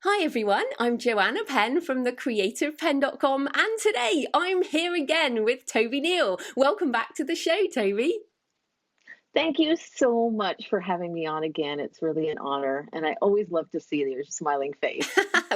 Hi everyone, I'm Joanna Penn from thecreativepenn.com, and today I'm here again with Toby Neal. Welcome back to the show, Toby. Thank you so much for having me on again. It's really an honor, and I always love to see your smiling face.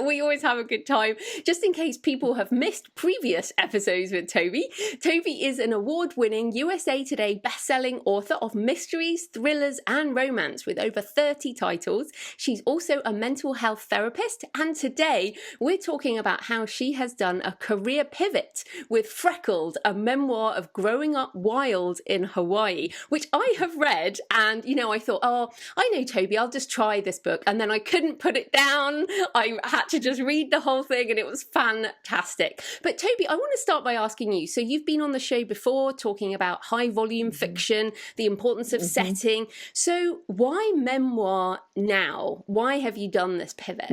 We always have a good time. Just in case people have missed previous episodes with Toby, Toby is an award-winning USA Today best-selling author of mysteries, thrillers, and romance with over 30 titles. She's also a mental health therapist, and today we're talking about how she has done a career pivot with Freckled, a memoir of growing up wild in Hawaii, which I have read, and I thought, I know Toby, I'll just try this book, and then I couldn't put it down. I had to just read the whole thing, and it was fantastic. But Toby, I want to start by asking you, so you've been on the show before talking about high volume fiction, the importance of setting. So why memoir now? Why have you done this pivot?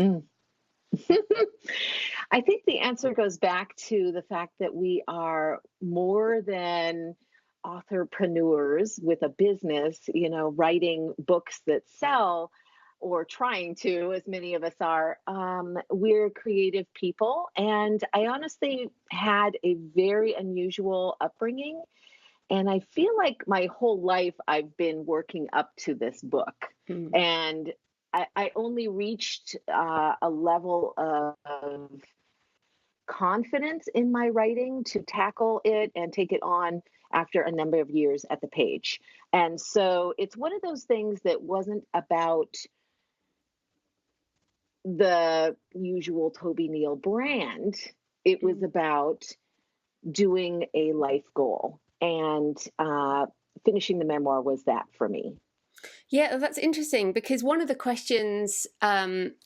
I think the answer goes back to the fact that we are more than authorpreneurs with a business, writing books that sell, or trying to, as many of us are. We're creative people. And I honestly had a very unusual upbringing. And I feel like my whole life I've been working up to this book. And I only reached a level of confidence in my writing to tackle it and take it on after a number of years at the page. And so it's one of those things that wasn't about the usual Toby Neal brand. It was about doing a life goal, and finishing the memoir was that for me. Yeah, that's interesting, because one of the questions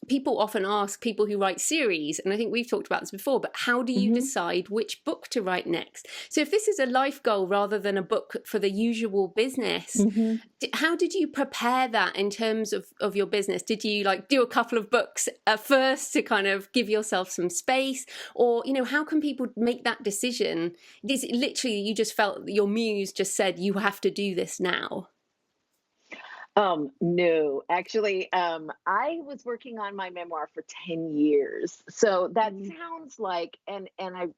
people often ask people who write series, and I think we've talked about this before, but how do you decide which book to write next? So if this is a life goal rather than a book for the usual business, how did you prepare that in terms of your business? Did you do a couple of books first to kind of give yourself some space? Or, how can people make that decision? Is it literally you just felt your muse just said, you have to do this now? No, actually, I was working on my memoir for 10 years. So that sounds like, and I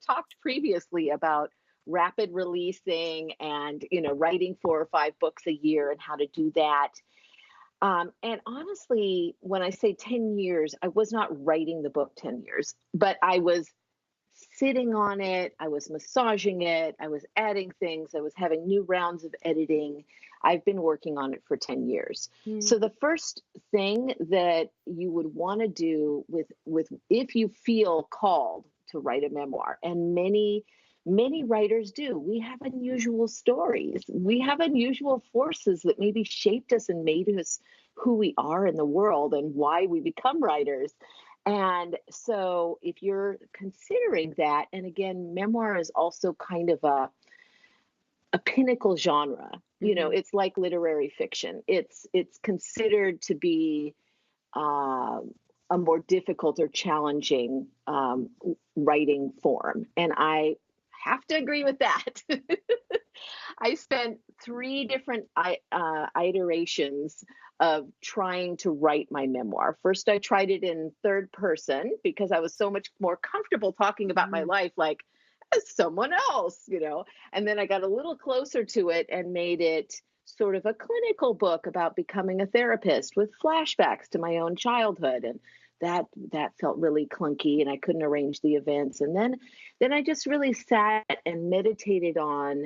talked previously about rapid releasing and, writing 4 or 5 books a year and how to do that. And honestly, when I say 10 years, I was not writing the book 10 years, but I was sitting on it, I was massaging it, I was adding things, I was having new rounds of editing. I've been working on it for 10 years. So the first thing that you would want to do with if you feel called to write a memoir, and many writers do, we have unusual stories. We have unusual forces that maybe shaped us and made us who we are in the world and why we become writers. And so if you're considering that, and again, memoir is also kind of a pinnacle genre, it's like literary fiction. It's considered to be a more difficult or challenging writing form. And I have to agree with that. I spent 3 different iterations of trying to write my memoir. First, I tried it in third person because I was so much more comfortable talking about my life like as someone else, And then I got a little closer to it and made it sort of a clinical book about becoming a therapist with flashbacks to my own childhood. And that felt really clunky, and I couldn't arrange the events. And then I just really sat and meditated on,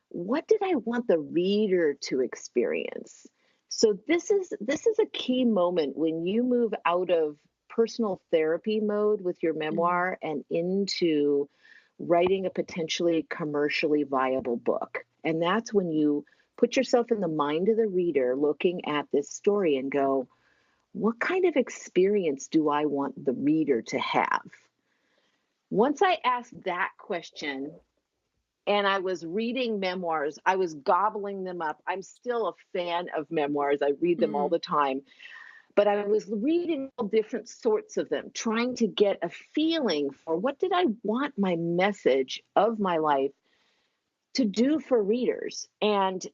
what did I want the reader to experience? So this is a key moment when you move out of personal therapy mode with your memoir and into writing a potentially commercially viable book. And that's when you put yourself in the mind of the reader looking at this story and go, what kind of experience do I want the reader to have? Once I asked that question, and I was reading memoirs, I was gobbling them up. I'm still a fan of memoirs. I read them all the time. But I was reading all different sorts of them, trying to get a feeling for what did I want my message of my life to do for readers. And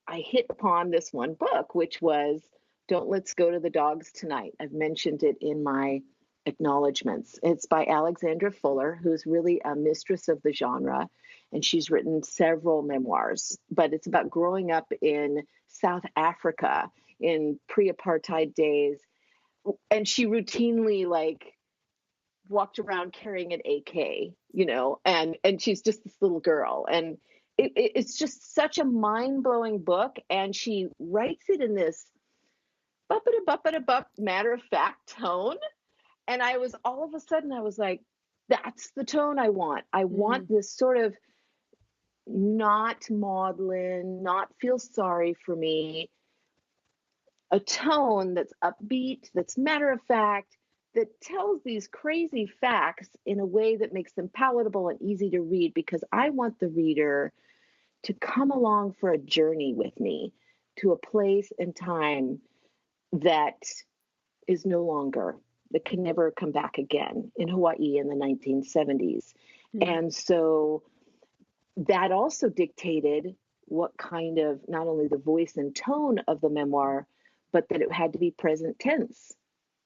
I hit upon this one book, which was Don't Let's Go to the Dogs Tonight. I've mentioned it in my acknowledgments. It's by Alexandra Fuller, who's really a mistress of the genre, and she's written several memoirs, but it's about growing up in South Africa in pre-apartheid days. And she routinely like walked around carrying an AK, and she's just this little girl. And it's just such a mind-blowing book. And she writes it in this bup matter of fact tone. And all of a sudden I was like, that's the tone I want. I want this sort of not maudlin, not feel sorry for me, a tone that's upbeat, that's matter of fact, that tells these crazy facts in a way that makes them palatable and easy to read, because I want the reader to come along for a journey with me to a place and time that is no longer, that can never come back again in Hawaii in the 1970s. And so that also dictated what kind of, not only the voice and tone of the memoir, but that it had to be present tense,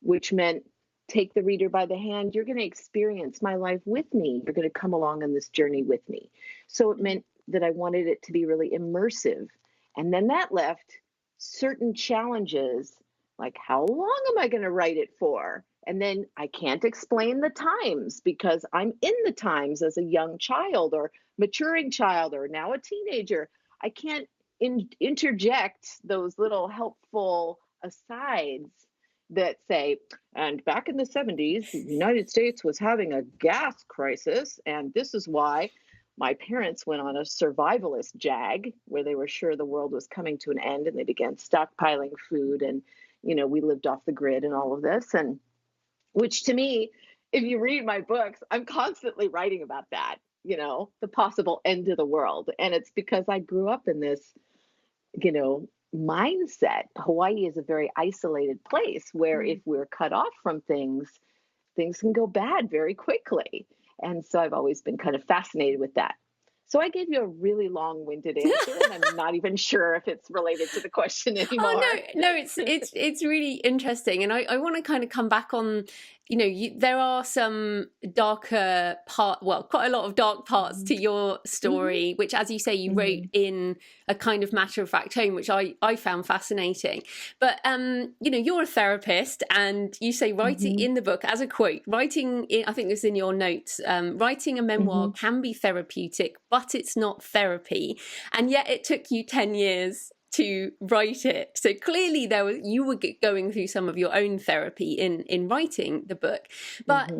which meant take the reader by the hand. You're going to experience my life with me. You're going to come along on this journey with me. So it meant that I wanted it to be really immersive. And then that left certain challenges, like how long am I going to write it for? And then I can't explain the times because I'm in the times as a young child or maturing child or now a teenager. I can't interject those little helpful asides that say, and back in the 70s, the United States was having a gas crisis, and this is why my parents went on a survivalist jag where they were sure the world was coming to an end, and they began stockpiling food, and we lived off the grid and all of this. And which to me, if you read my books, I'm constantly writing about that, the possible end of the world. And it's because I grew up in this, mindset. Hawaii is a very isolated place where if we're cut off from things can go bad very quickly. And so I've always been kind of fascinated with that. So I gave you a really long-winded answer, and I'm not even sure if it's related to the question anymore. Oh no, it's really interesting, and I want to kind of come back on. There are some darker quite a lot of dark parts to your story, which, as you say, you wrote in a kind of matter-of-fact tone, which I found fascinating. But you're a therapist, and you say writing in the book, as a quote, I think it's in your notes, writing a memoir can be therapeutic, but it's not therapy. And yet it took you 10 years to write it. So clearly you were going through some of your own therapy in writing the book. But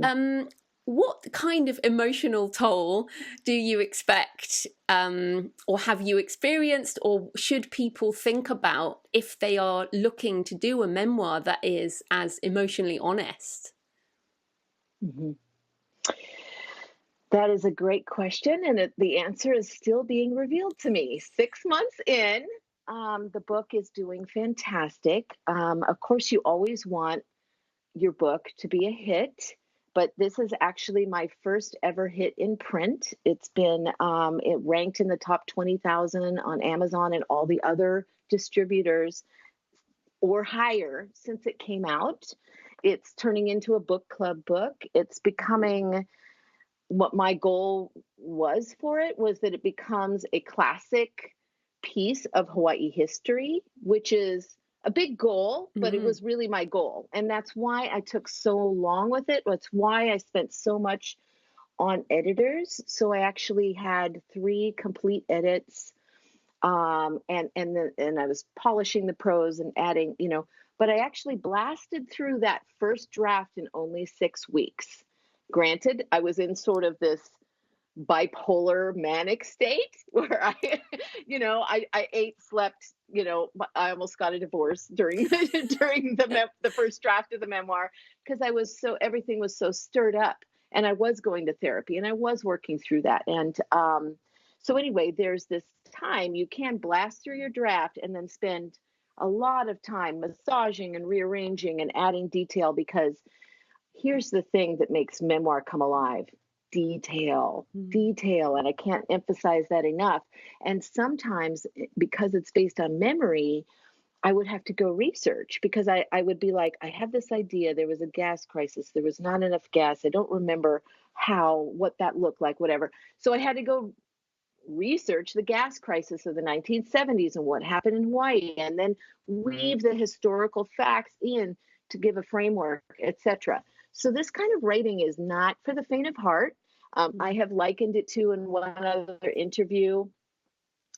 what kind of emotional toll do you expect, or have you experienced, or should people think about if they are looking to do a memoir that is as emotionally honest? That is a great question, and the answer is still being revealed to me. 6 months in, the book is doing fantastic. Of course, you always want your book to be a hit, but this is actually my first ever hit in print. It's been, it ranked in the top 20,000 on Amazon and all the other distributors or higher since it came out. It's turning into a book club book. It's becoming, what my goal was for it was that it becomes a classic piece of Hawaii history, which is a big goal, but it was really my goal. And that's why I took so long with it. That's why I spent so much on editors. So I actually had 3 complete edits. And I was polishing the prose and adding, but I actually blasted through that first draft in only 6 weeks. Granted, I was in sort of this bipolar manic state where I ate, slept, I almost got a divorce during the first draft of the memoir, because everything was so stirred up, and I was going to therapy and I was working through that. And so anyway, there's this time you can blast through your draft and then spend a lot of time massaging and rearranging and adding detail, because here's the thing that makes memoir come alive: detail. And I can't emphasize that enough. And sometimes, because it's based on memory, I would have to go research because I would be like, I have this idea. There was a gas crisis. There was not enough gas. I don't remember what that looked like, whatever. So I had to go research the gas crisis of the 1970s and what happened in Hawaii, and then weave the historical facts in to give a framework, etc. So this kind of writing is not for the faint of heart. I have likened it to, in one other interview,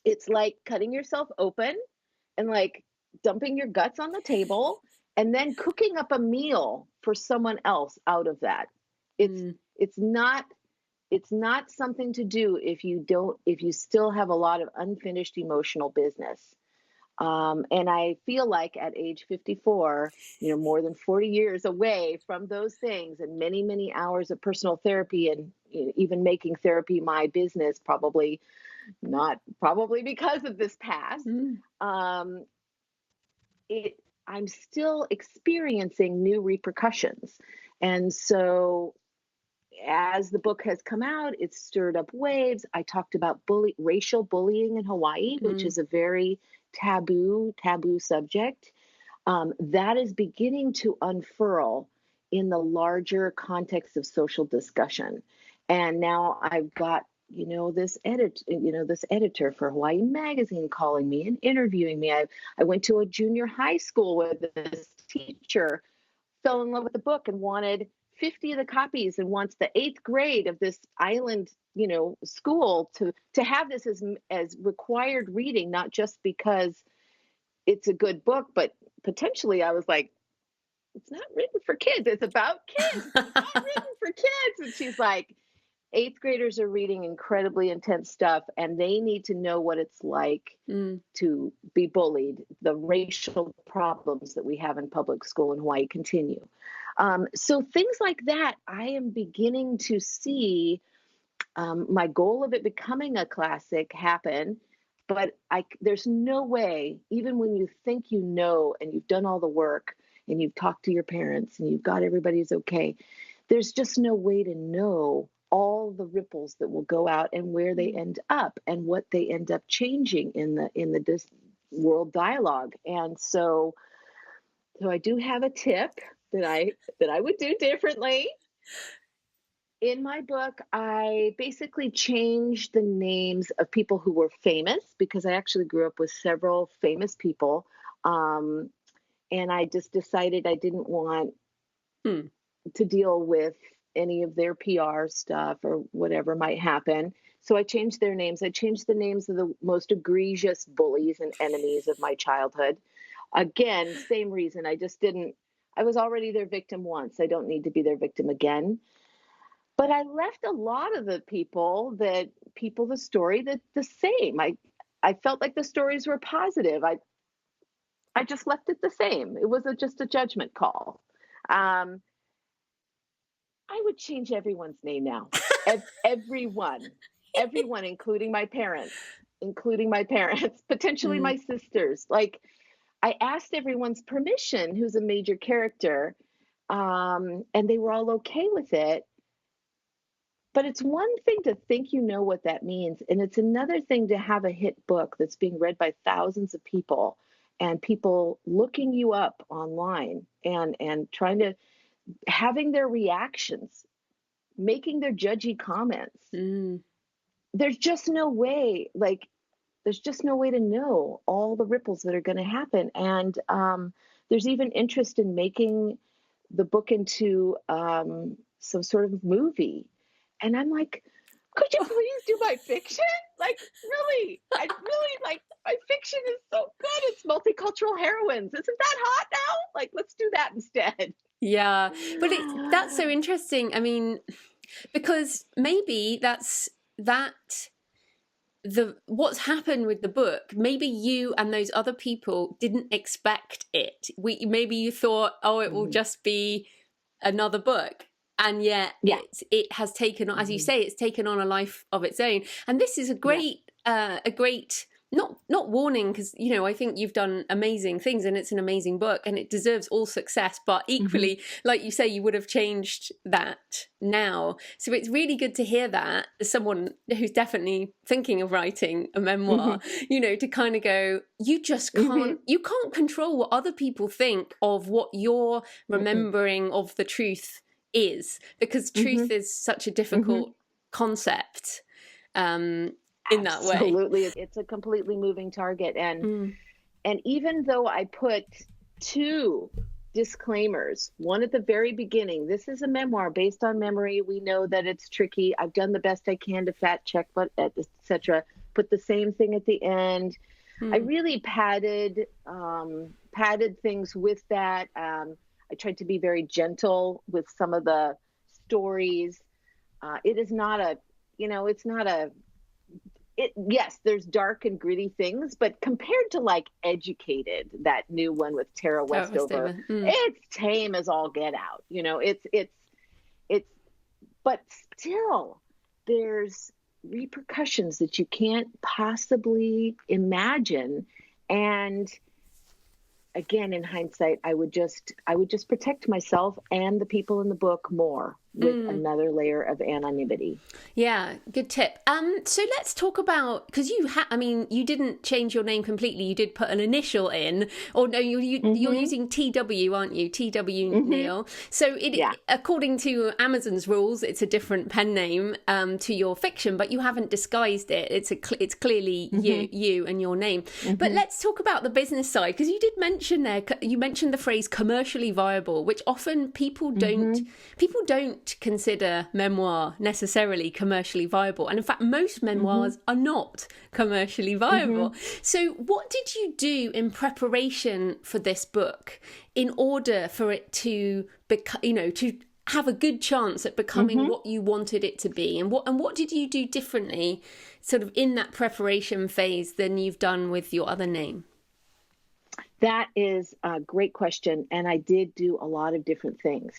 it's like cutting yourself open and like dumping your guts on the table and then cooking up a meal for someone else out of that. It's not something to do if you still have a lot of unfinished emotional business. And I feel like at age 54, more than 40 years away from those things and many, many hours of personal therapy, and even making therapy my business, probably because of this past, I'm still experiencing new repercussions. And so as the book has come out, it's stirred up waves. I talked about racial bullying in Hawaii, which is a very taboo subject. That is beginning to unfurl in the larger context of social discussion. And now I've got, this editor for Hawaii Magazine calling me and interviewing me. I went to a junior high school where this teacher fell in love with the book and wanted 50 of the copies, and wants the 8th grade of this island, school to have this as required reading, not just because it's a good book, but potentially I was like, it's not written for kids. It's about kids. It's not written for kids. And she's like, 8th graders are reading incredibly intense stuff, and they need to know what it's like to be bullied. The racial problems that we have in public school in Hawaii continue. So things like that, I am beginning to see my goal of it becoming a classic happen. But there's no way, even when you think and you've done all the work and you've talked to your parents and you've got everybody's okay, there's just no way to know all the ripples that will go out and where they end up and what they end up changing in the world dialogue. And so I do have a tip that I would do differently. In my book, I basically changed the names of people who were famous, because I actually grew up with several famous people. And I just decided I didn't want to deal with any of their PR stuff or whatever might happen. So I changed their names. I changed the names of the most egregious bullies and enemies of my childhood. Again, same reason. I was already their victim once. I don't need to be their victim again. But I left a lot of the the story the same. I felt like the stories were positive. I just left it the same. It was just a judgment call. I would change everyone's name now. Everyone, including my parents, potentially my sisters. Like, I asked everyone's permission who's a major character, and they were all okay with it. But it's one thing to think what that means, and it's another thing to have a hit book that's being read by thousands of people, and people looking you up online and trying to having their reactions, making their judgy comments. There's just no way, to know all the ripples that are going to happen. And there's even interest in making the book into some sort of movie. And I'm like, could you please do my fiction? Like, really, my fiction is so good. It's multicultural heroines. Isn't that hot now? Like, let's do that instead. Yeah, but that's so interesting. I mean, because maybe what's happened with the book, maybe you and those other people didn't expect it. Maybe you thought, oh, it will just be another book. And yet it has taken on, as you say, it's taken on a life of its own. And this is a great, not not warning, because, you know, I think you've done amazing things and it's an amazing book and it deserves all success. But equally, like you say, you would have changed that now. So it's really good to hear that as someone who's definitely thinking of writing a memoir, you know, to kind of go, you just can't, you can't control what other people think of what you're remembering of the truth is, because truth is such a difficult concept. In that way. Absolutely. It's a completely moving target. And even though I put 2 disclaimers, one at the very beginning, this is a memoir based on memory. We know that it's tricky. I've done the best I can to fact check, but etc. Put the same thing at the end. I really padded things with that. I tried to be very gentle with some of the stories. It is not a, you know, it's not a, yes, there's dark and gritty things, but compared to like Educated, that new one with Tara Westover, it's tame as all get out. You know, it's, but still there's repercussions that you can't possibly imagine. And again, in hindsight, I would just protect myself and the people in the book more with another layer of anonymity. Yeah, good tip. So let's talk about, because you didn't change your name completely. You did put an initial in, or no, you're using TW, aren't you? TW Neal. So according to Amazon's rules, it's a different pen name to your fiction, but you haven't disguised it. It's clearly you and your name. But let's talk about the business side, because you did mention there. You mentioned the phrase commercially viable, which often people don't consider memoir necessarily commercially viable, and in fact most memoirs are not commercially viable. So what did you do in preparation for this book in order for it to to have a good chance at becoming what you wanted it to be, and what did you do differently sort of in that preparation phase than you've done with your other name? That is a great question, and I did do a lot of different things.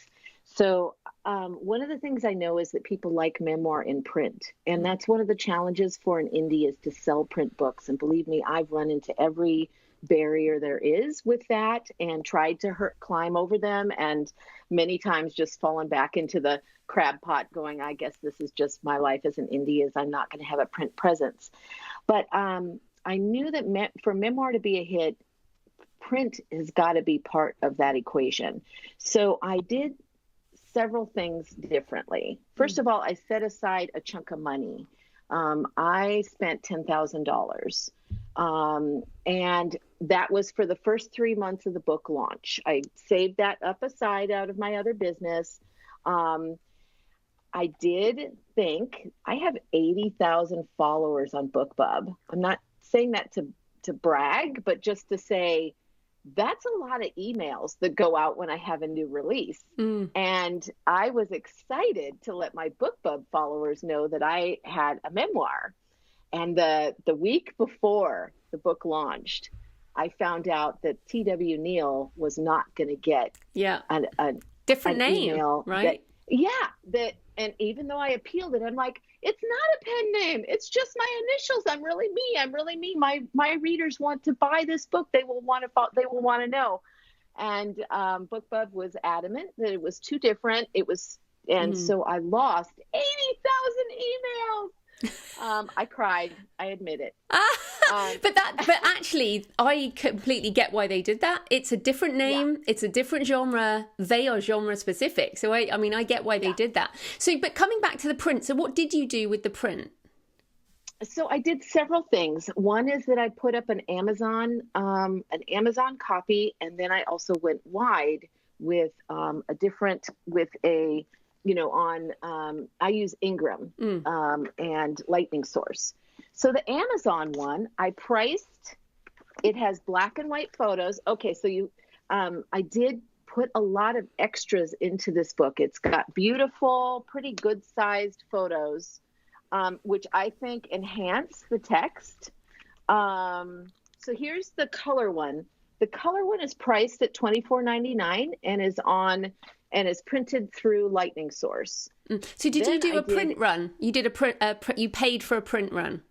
So one of the things I know is that people like memoir in print, and that's one of the challenges for an indie is to sell print books. And believe me, I've run into every barrier there is with that and tried to climb over them, and many times just fallen back into the crab pot going, I guess this is just my life as an indie, is I'm not going to have a print presence. But I knew that for memoir to be a hit, print has got to be part of that equation. So I did several things differently. First of all, I set aside a chunk of money. I spent $10,000. And that was for the first 3 months of the book launch. I saved that up aside out of my other business. I did think I have 80,000 followers on BookBub. I'm not saying that to brag, but just to say, that's a lot of emails that go out when I have a new release. And I was excited to let my BookBub followers know that I had a memoir. And the week before the book launched, I found out that TW Neal was not going to get a different name, email, right? And even though I appealed it, I'm like, it's not a pen name. It's just my initials. I'm really me. My readers want to buy this book. They will want to know. And BookBub was adamant that it was too different. So I lost 80,000 emails. I cried. I admit it. But actually, I completely get why they did that. It's a different name. Yeah. It's a different genre. They are genre specific. So I get why they did that. So, but coming back to the print. So what did you do with the print? So I did several things. One is that I put up an Amazon copy, and then I also went wide with I use Ingram and Lightning Source. So the Amazon one, I priced, it has black and white photos. Okay, so I did put a lot of extras into this book. It's got beautiful, pretty good sized photos, which I think enhance the text. So here's the color one. The color one is priced at $24.99 and is printed through Lightning Source. So did you do a print run? You did you paid for a print run?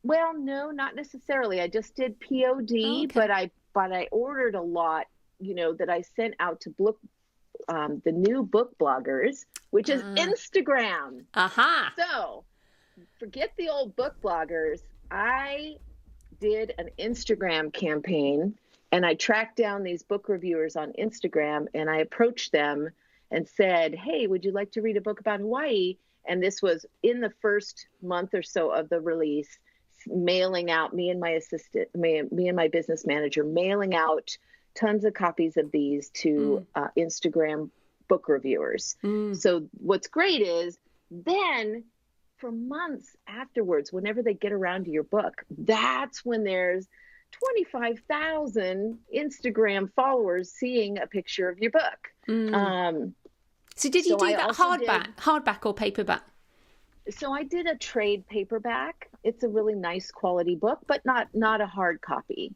Well, no, not necessarily. I just did Oh, POD, okay. but I ordered a lot, that I sent out to the new book bloggers, which is Ah. Instagram. Aha. So forget the old book bloggers. I did an Instagram campaign and I tracked down these book reviewers on Instagram and I approached them and said, "Hey, would you like to read a book about Hawaii?" And this was in the first month or so of the release, mailing out, me and my assistant, me and my business manager, mailing out tons of copies of these to Instagram book reviewers. Mm. So what's great is then for months afterwards, whenever they get around to your book, that's when there's 25,000 Instagram followers seeing a picture of your book. So did you So do I that also hardback or paperback? so I did a trade paperback. It's a really nice quality book, but not a hard copy.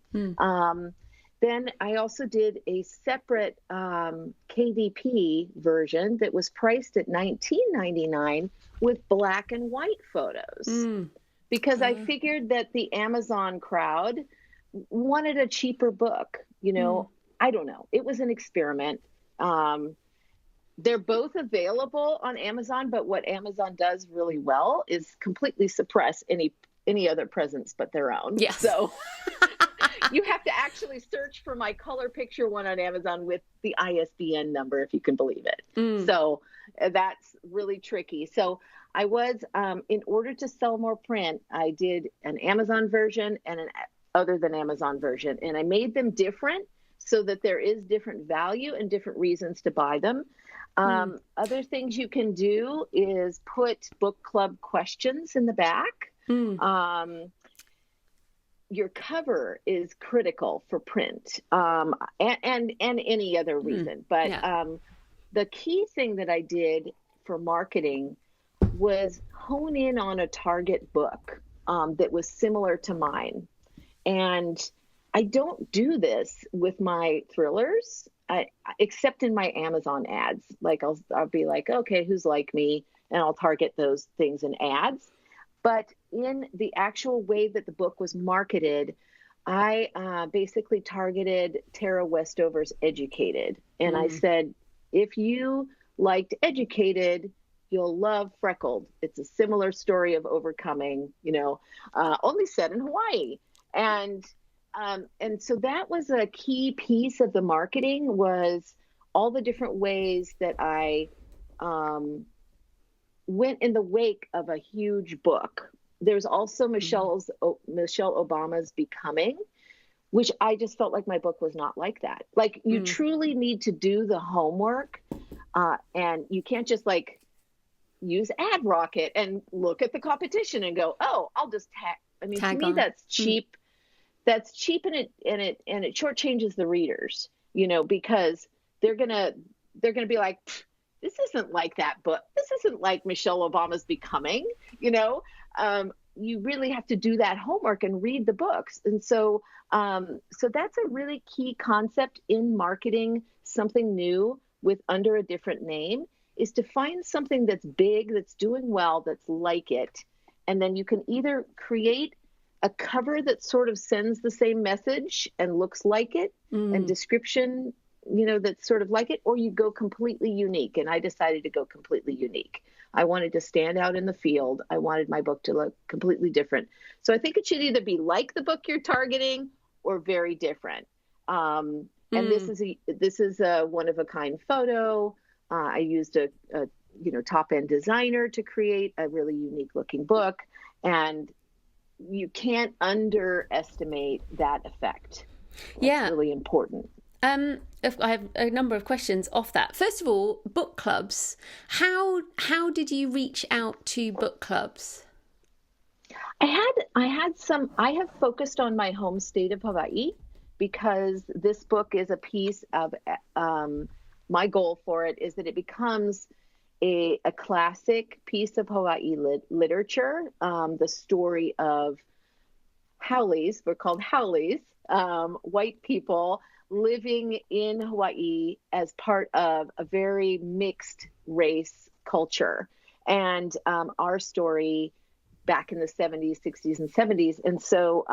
Then I also did a separate KDP version that was priced at $19.99 with black and white photos because I figured that the Amazon crowd wanted a cheaper book. I don't know. It was an experiment. They're both available on Amazon, but what Amazon does really well is completely suppress any other presence but their own. Yes. So you have to actually search for my color picture one on Amazon with the ISBN number, if you can believe it. So that's really tricky. So I was, in order to sell more print, I did an Amazon version and an other than Amazon version, and I made them different so that there is different value and different reasons to buy them. Other things you can do is put book club questions in the back. Your cover is critical for print, and any other reason. But the key thing that I did for marketing was hone in on a target book that was similar to mine. And I don't do this with my thrillers, except in my Amazon ads. Like I'll be like, okay, who's like me? And I'll target those things in ads. But in the actual way that the book was marketed, I basically targeted Tara Westover's Educated. And I said, if you liked Educated, you'll love Freckled. It's a similar story of overcoming, only set in Hawaii. And so that was a key piece of the marketing, was all the different ways that I went in the wake of a huge book. There's also Michelle Obama's Becoming, which I just felt like my book was not like that. Like you truly need to do the homework, and you can't just like use Ad Rocket and look at the competition and go, oh, I'll just tag. I mean, to me, that's cheap. That's cheap, and it shortchanges the readers, because they're gonna be like, this isn't like that book. This isn't like Michelle Obama's Becoming. You really have to do that homework and read the books. And so that's a really key concept in marketing something new with under a different name, is to find something that's big, that's doing well, that's like it. And then you can either create a cover that sort of sends the same message and looks like it, and description, that's sort of like it, or you go completely unique. And I decided to go completely unique. I wanted to stand out in the field. I wanted my book to look completely different. So I think it should either be like the book you're targeting or very different. And this is a one-of-a-kind photo. I used a top-end designer to create a really unique looking book. And you can't underestimate that effect. That's really important. I have a number of questions off that. First of all, book clubs. How did you reach out to book clubs? I have focused on my home state of Hawaii because this book is a piece of my goal for it is that it becomes a classic piece of Hawaii literature. The story of Haoles, we're called Haoles, white people living in Hawaii as part of a very mixed race culture. And our story back in the 70s, 60s, and 70s. And so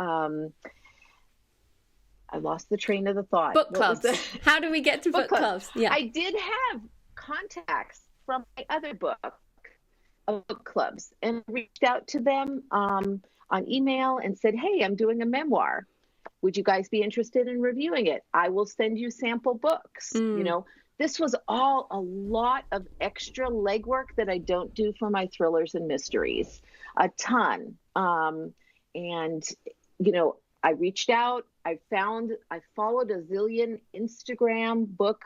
I lost the train of the thought. Book clubs. How do we get to book clubs? Yeah. I did have contacts from my other book of book clubs and reached out to them on email and said, hey, I'm doing a memoir. Would you guys be interested in reviewing it? I will send you sample books. You know, this was all a lot of extra legwork that I don't do for my thrillers and mysteries, a ton. And, you know, I reached out, I followed a zillion Instagram book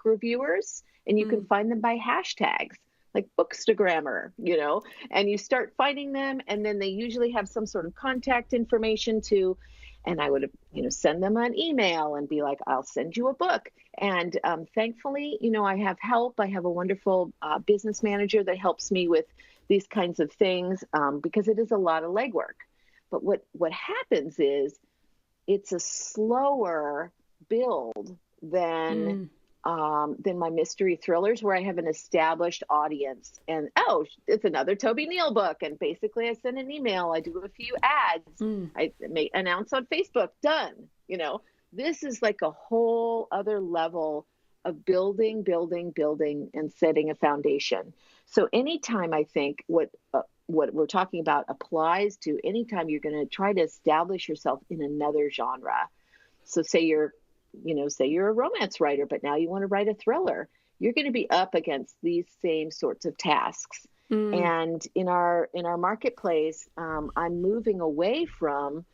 reviewers, and you can find them by hashtags like Bookstagrammer, you know, and you start finding them, and then they usually have some sort of contact information too. And I would, you know, send them an email and be like, I'll send you a book. And thankfully, you know, I have help. I have a wonderful business manager that helps me with these kinds of things because it is a lot of legwork. But what happens is it's a slower build than my mystery thrillers, where I have an established audience. And it's another Toby Neal book. And basically, I send an email, I do a few ads, I may announce on Facebook, done. You know, this is like a whole other level of building, and setting a foundation. So anytime I think what we're talking about applies to anytime you're going to try to establish yourself in another genre. So say you're a romance writer, but now you want to write a thriller, you're going to be up against these same sorts of tasks. And in our marketplace, I'm moving away from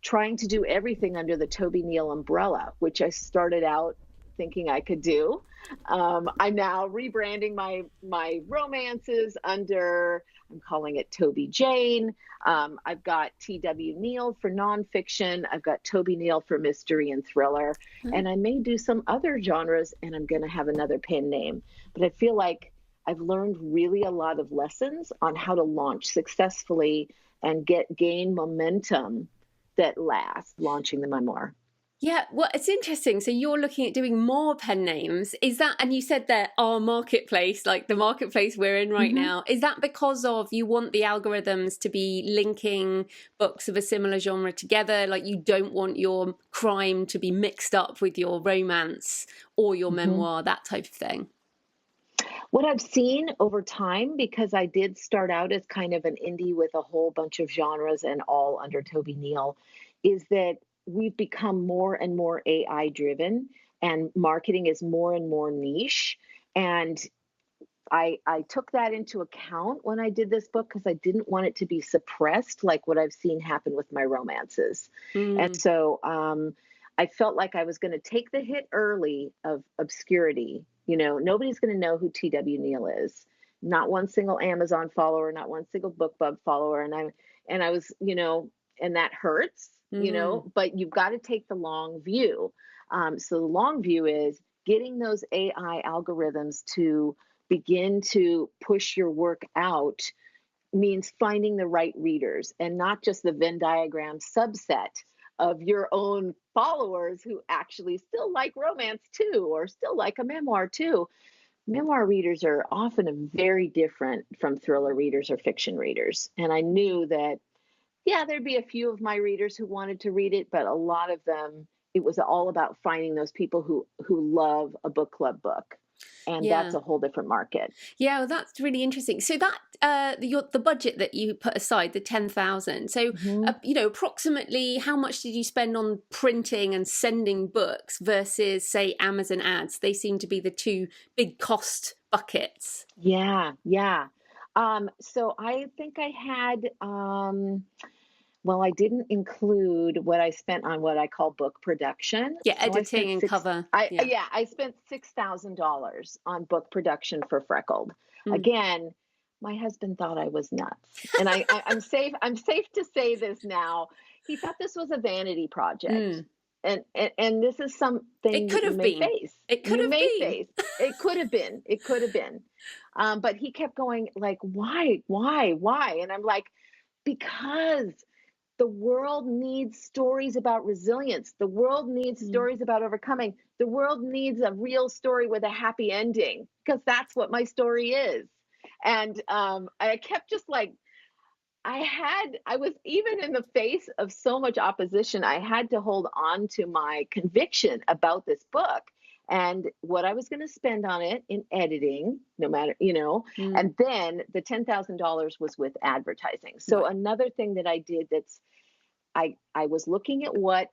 trying to do everything under the Toby Neal umbrella, which I started out thinking I could do. I'm now rebranding my romances under, I'm calling it Toby Jane. I've got T.W. Neal for nonfiction. I've got Toby Neal for mystery and thriller. And I may do some other genres, and I'm going to have another pen name. But I feel like I've learned really a lot of lessons on how to launch successfully and gain momentum that lasts, launching the memoir. Yeah, well, it's interesting. So you're looking at doing more pen names. Is that, and you said that our marketplace, like the marketplace we're in right now, is that because of you want the algorithms to be linking books of a similar genre together? Like you don't want your crime to be mixed up with your romance or your memoir, that type of thing? What I've seen over time, because I did start out as kind of an indie with a whole bunch of genres and all under Toby Neal, is that we've become more and more AI driven, and marketing is more and more niche. And I took that into account when I did this book, because I didn't want it to be suppressed like what I've seen happen with my romances. And so I felt like I was going to take the hit early of obscurity. You know, nobody's going to know who T.W. Neal is. Not one single Amazon follower, not one single BookBub follower. And I was, you know, and that hurts. You know, but you've got to take the long view. So the long view is getting those AI algorithms to begin to push your work out means finding the right readers, and not just the Venn diagram subset of your own followers who actually still like romance too, or still like a memoir too. Memoir readers are often very different from thriller readers or fiction readers. And I knew that there'd be a few of my readers who wanted to read it, but a lot of them, it was all about finding those people who love a book club book. And that's a whole different market. Yeah, well, that's really interesting. So that the budget that you put aside, the 10,000. So you know, approximately how much did you spend on printing and sending books versus, say, Amazon ads? They seem to be the two big cost buckets. Yeah. So I think I had. Well, I didn't include what I spent on what I call book production. Yeah, editing and cover. I spent $6,000 on book production for Freckled. Again, my husband thought I was nuts, and I'm safe. I'm safe to say this now. He thought this was a vanity project, and this is something it could have been. It could have been. It could have been. It could have been. But he kept going like, why? And I'm like, because the world needs stories about resilience. The world needs stories about overcoming. The world needs a real story with a happy ending, because that's what my story is. And I kept just like, I was, even in the face of so much opposition, I had to hold on to my conviction about this book and what I was going to spend on it in editing, no matter, and then the $10,000 was with advertising. So Right. another thing that I did I was looking at what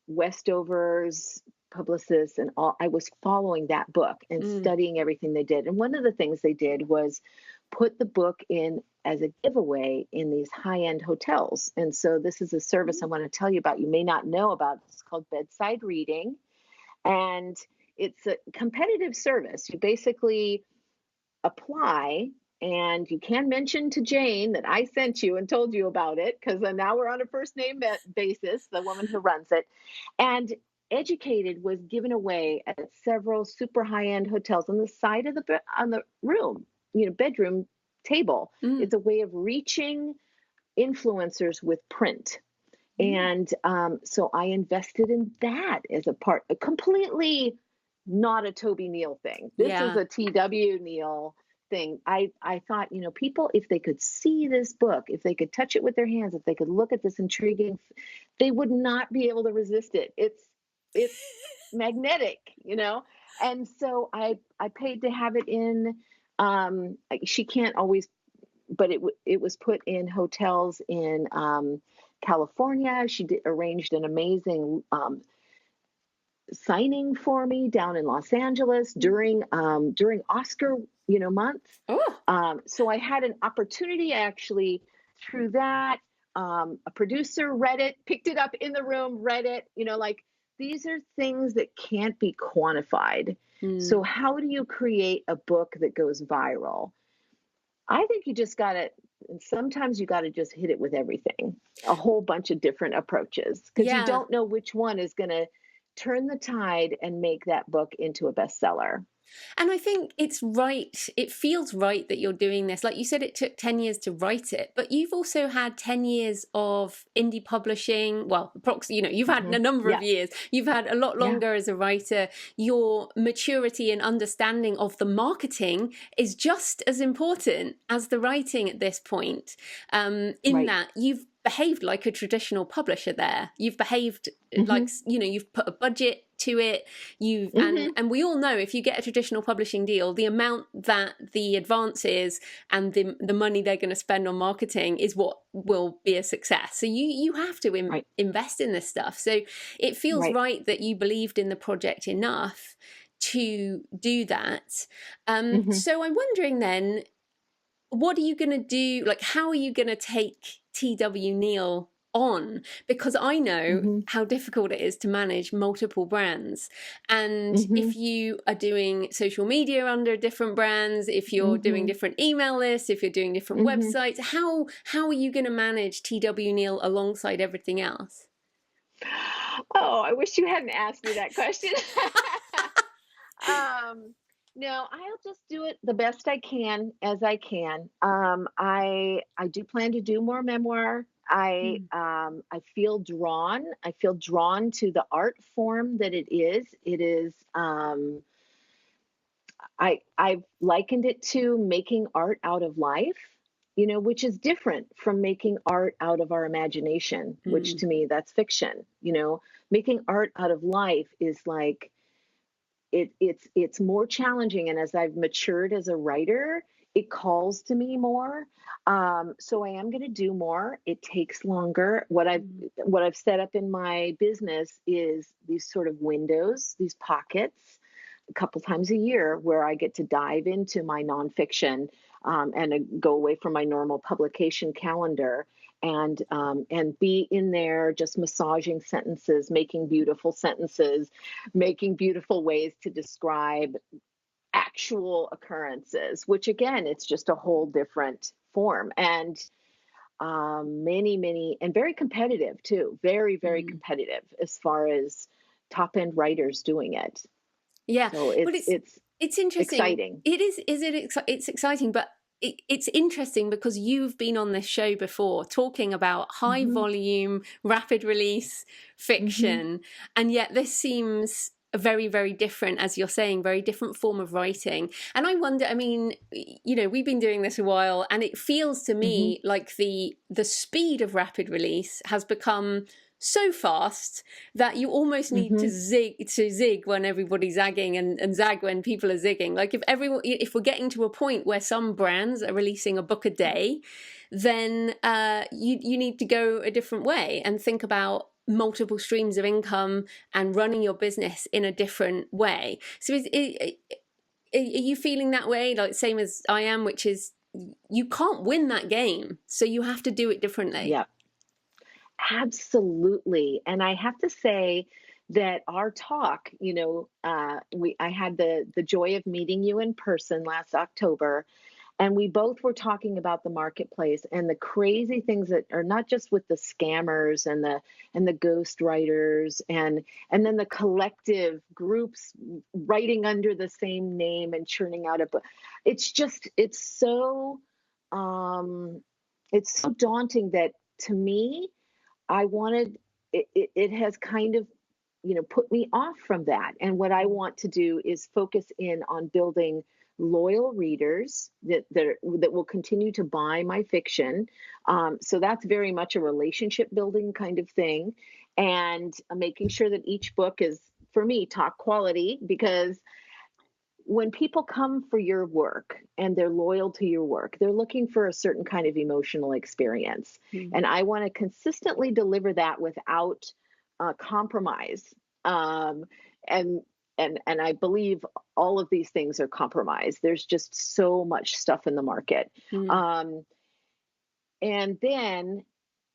Westover's publicists and all, I was following that book and studying everything they did. And one of the things they did was put the book in as a giveaway in these high-end hotels. And so this is a service I want to tell you about. You may not know about. It's called bedside reading. And it's a competitive service. You basically apply, and you can mention to Jane that I sent you and told you about it, because now we're on a first name basis, the woman who runs it. And Educated was given away at several super high-end hotels on the side of the room, bedroom table. It's a way of reaching influencers with print. And so I invested in that as a part, completely not a Toby Neal thing. This is a TW Neal thing. I thought, people, if they could see this book, if they could touch it with their hands, if they could look at this intriguing, they would not be able to resist it. It's magnetic, And so I paid to have it in. She can't always, but it was put in hotels in California. She arranged an amazing signing for me down in Los Angeles during Oscar month. So I had an opportunity, actually, through that. A producer read it, picked it up in the room, read it. These are things that can't be quantified. So how do you create a book that goes viral? I think you just got to, and sometimes you got to just hit it with everything, a whole bunch of different approaches, because you don't know which one is going to turn the tide and make that book into a bestseller. And I think it's right. It feels right that you're doing this. Like you said, it took 10 years to write it, but you've also had 10 years of indie publishing. Well, you've had a number of years. You've had a lot longer as a writer. Your maturity and understanding of the marketing is just as important as the writing at this point. That you've behaved like a traditional publisher there. You've behaved like, you've put a budget to it. And we all know, if you get a traditional publishing deal, the amount that the advance is and the money they're going to spend on marketing is what will be a success. So you have to invest in this stuff. So it feels right that you believed in the project enough to do that. So I'm wondering then, what are you going to do? Like, how are you going to take TW Neal on? Because I know how difficult it is to manage multiple brands. And if you are doing social media under different brands, if you're doing different email lists, if you're doing different websites, how are you going to manage TW Neal alongside everything else? Oh, I wish you hadn't asked me that question. No, I'll just do it the best I can as I can. I do plan to do more memoir. I feel drawn. I feel drawn to the art form that it is. It is. I've likened it to making art out of life, which is different from making art out of our imagination, which to me, that's fiction. Making art out of life is like, it's more challenging. And as I've matured as a writer, it calls to me more. So I am going to do more. It takes longer. What I've set up in my business is these sort of windows, these pockets, a couple times a year, where I get to dive into my nonfiction and go away from my normal publication calendar and be in there just massaging sentences, making beautiful sentences, making beautiful ways to describe actual occurrences, which again, it's just a whole different form. And many, and very competitive too, very, very competitive as far as top end writers doing it. Yeah, so but it's interesting. Exciting. It is. It's exciting, but it's interesting because you've been on this show before talking about high volume, rapid release fiction, and yet this seems very, very different, as you're saying, very different form of writing. And I wonder, I mean, we've been doing this a while, and it feels to me like the speed of rapid release has become so fast that you almost need to zig when everybody's zagging, and zag when people are zigging. Like if we're getting to a point where some brands are releasing a book a day, then you need to go a different way and think about multiple streams of income and running your business in a different way. So are you feeling that way, like same as I am, which is you can't win that game, so you have to do it differently? Yeah. Absolutely. And I have to say that our talk, I had the joy of meeting you in person last October, and we both were talking about the marketplace and the crazy things that are not just with the scammers and the ghost writers and then the collective groups writing under the same name and churning out a book. It's so daunting that, to me, I wanted it has kind of, put me off from that. And what I want to do is focus in on building loyal readers that will continue to buy my fiction. So that's very much a relationship building kind of thing, and making sure that each book is, for me, top quality, because when people come for your work and they're loyal to your work, they're looking for a certain kind of emotional experience. And I want to consistently deliver that without compromise. And I believe all of these things are compromised. There's just so much stuff in the market. And then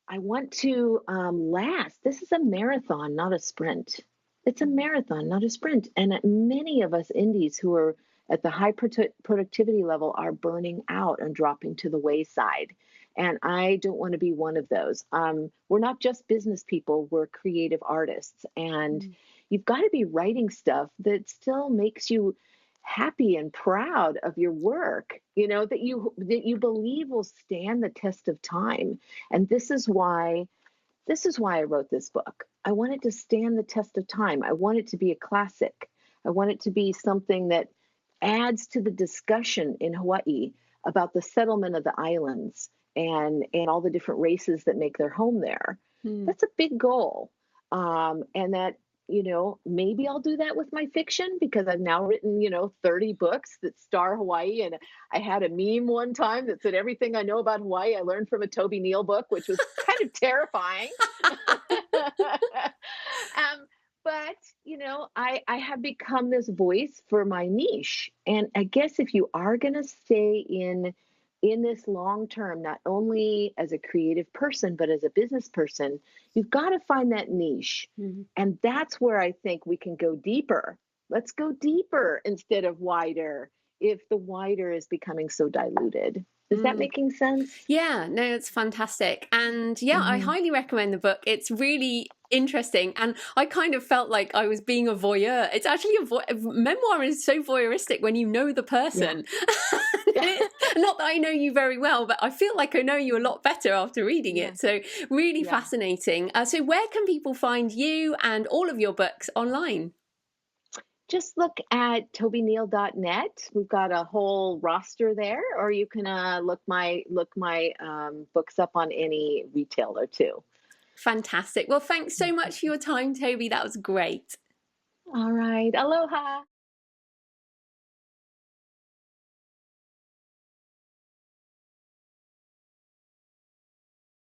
I want to last. This is a marathon, not a sprint. It's a marathon, not a sprint. And many of us indies who are at the high productivity level are burning out and dropping to the wayside. And I don't want to be one of those. We're not just business people, we're creative artists. And you've got to be writing stuff that still makes you happy and proud of your work, that you believe will stand the test of time. And this is why I wrote this book. I want it to stand the test of time. I want it to be a classic. I want it to be something that adds to the discussion in Hawaii about the settlement of the islands and all the different races that make their home there. That's a big goal. And that, maybe I'll do that with my fiction, because I've now written, 30 books that star Hawaii. And I had a meme one time that said, everything I know about Hawaii, I learned from a Toby Neal book, which was kind of terrifying. But, I have become this voice for my niche. And I guess if you are going to stay in this long term, not only as a creative person, but as a business person, you've got to find that niche. And that's where I think we can go deeper. Let's go deeper instead of wider, if the wider is becoming so diluted. Is that making sense? Yeah, no, it's fantastic. And I highly recommend the book. It's really interesting. And I kind of felt like I was being a voyeur. It's actually memoir is so voyeuristic when you know the person. Not that I know you very well, but I feel like I know you a lot better after reading it. So really fascinating. So where can people find you and all of your books online? Just look at tobyneal.net. We've got a whole roster there, or you can look my books up on any retailer too. Fantastic. Well, thanks so much for your time, Toby. That was great. All right. Aloha.